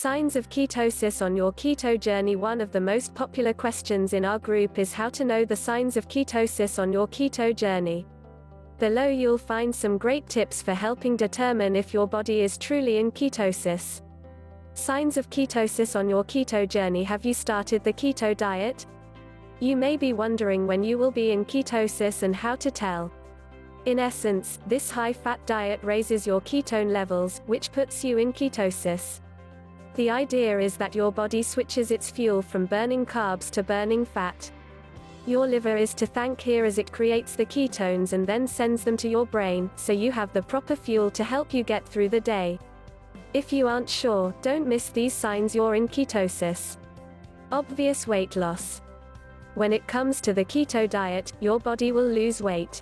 Signs of ketosis on your keto journey. One of the most popular questions in our group is how to know the signs of ketosis on your keto journey. Below you'll find some great tips for helping determine if your body is truly in ketosis. Signs of ketosis on your keto journey. Have you started the keto diet? You may be wondering when you will be in ketosis and how to tell. In essence, this high-fat diet raises your ketone levels, which puts you in ketosis. The idea is that your body switches its fuel from burning carbs to burning fat. Your liver is to thank here as it creates the ketones and then sends them to your brain, so you have the proper fuel to help you get through the day. If you aren't sure, don't miss these signs you're in ketosis. Obvious weight loss. When it comes to the keto diet, your body will lose weight.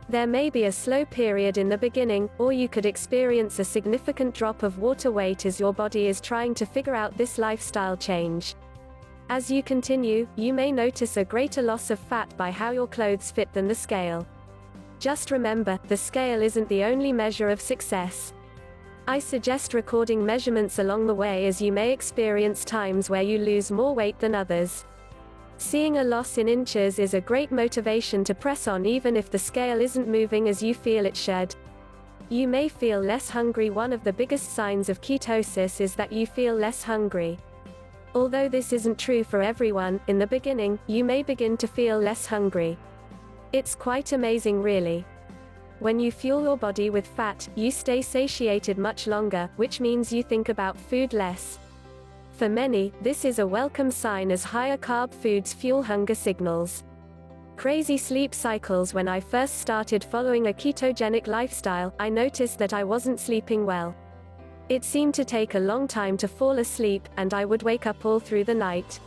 There may be a slow period in the beginning, or you could experience a significant drop of water weight as your body is trying to figure out this lifestyle change. As you continue, you may notice a greater loss of fat by how your clothes fit than the scale. Just remember, the scale isn't the only measure of success. I suggest recording measurements along the way, as you may experience times where you lose more weight than others. Seeing a loss in inches is a great motivation to press on even if the scale isn't moving as you feel it should. You may feel less hungry. One of the biggest signs of ketosis is that you feel less hungry. Although this isn't true for everyone, in the beginning, you may begin to feel less hungry. It's quite amazing, really. When you fuel your body with fat, you stay satiated much longer, which means you think about food less. For many, this is a welcome sign, as higher carb foods fuel hunger signals. Crazy sleep cycles. When I first started following a ketogenic lifestyle, I noticed that I wasn't sleeping well. It seemed to take a long time to fall asleep, and I would wake up all through the night.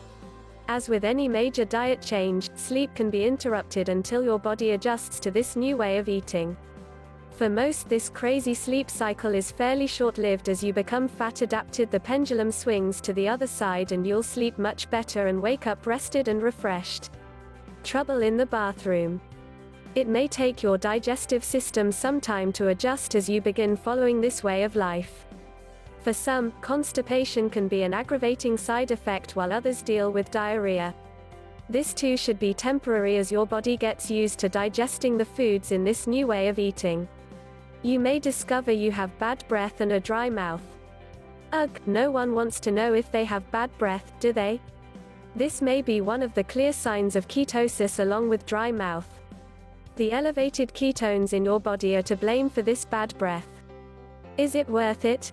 As with any major diet change, sleep can be interrupted until your body adjusts to this new way of eating. For most, this crazy sleep cycle is fairly short-lived. As you become fat adapted, the pendulum swings to the other side and you'll sleep much better and wake up rested and refreshed. Trouble in the bathroom. It may take your digestive system some time to adjust as you begin following this way of life. For some, constipation can be an aggravating side effect, while others deal with diarrhea. This too should be temporary as your body gets used to digesting the foods in this new way of eating. You may discover you have bad breath and a dry mouth. Ugh, no one wants to know if they have bad breath, do they? This may be one of the clear signs of ketosis, along with dry mouth. The elevated ketones in your body are to blame for this bad breath. Is it worth it?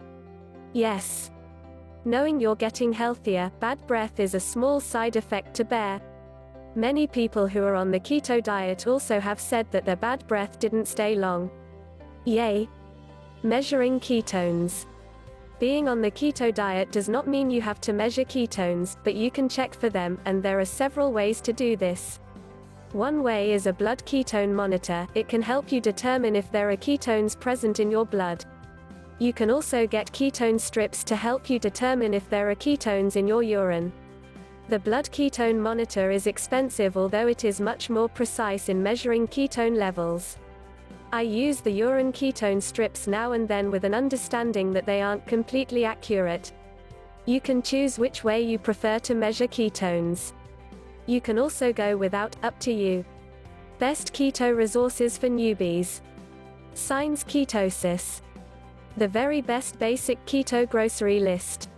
Yes. Knowing you're getting healthier, bad breath is a small side effect to bear. Many people who are on the keto diet also have said that their bad breath didn't stay long. Yay! Measuring ketones. Being on the keto diet does not mean you have to measure ketones, but you can check for them, and there are several ways to do this. One way is a blood ketone monitor. It can help you determine if there are ketones present in your blood. You can also get ketone strips to help you determine if there are ketones in your urine. The blood ketone monitor is expensive, although it is much more precise in measuring ketone levels. I use the urine ketone strips now and then, with an understanding that they aren't completely accurate. You can choose which way you prefer to measure ketones. You can also go without, up to you. Best keto resources for newbies. Signs ketosis. The very best basic keto grocery list.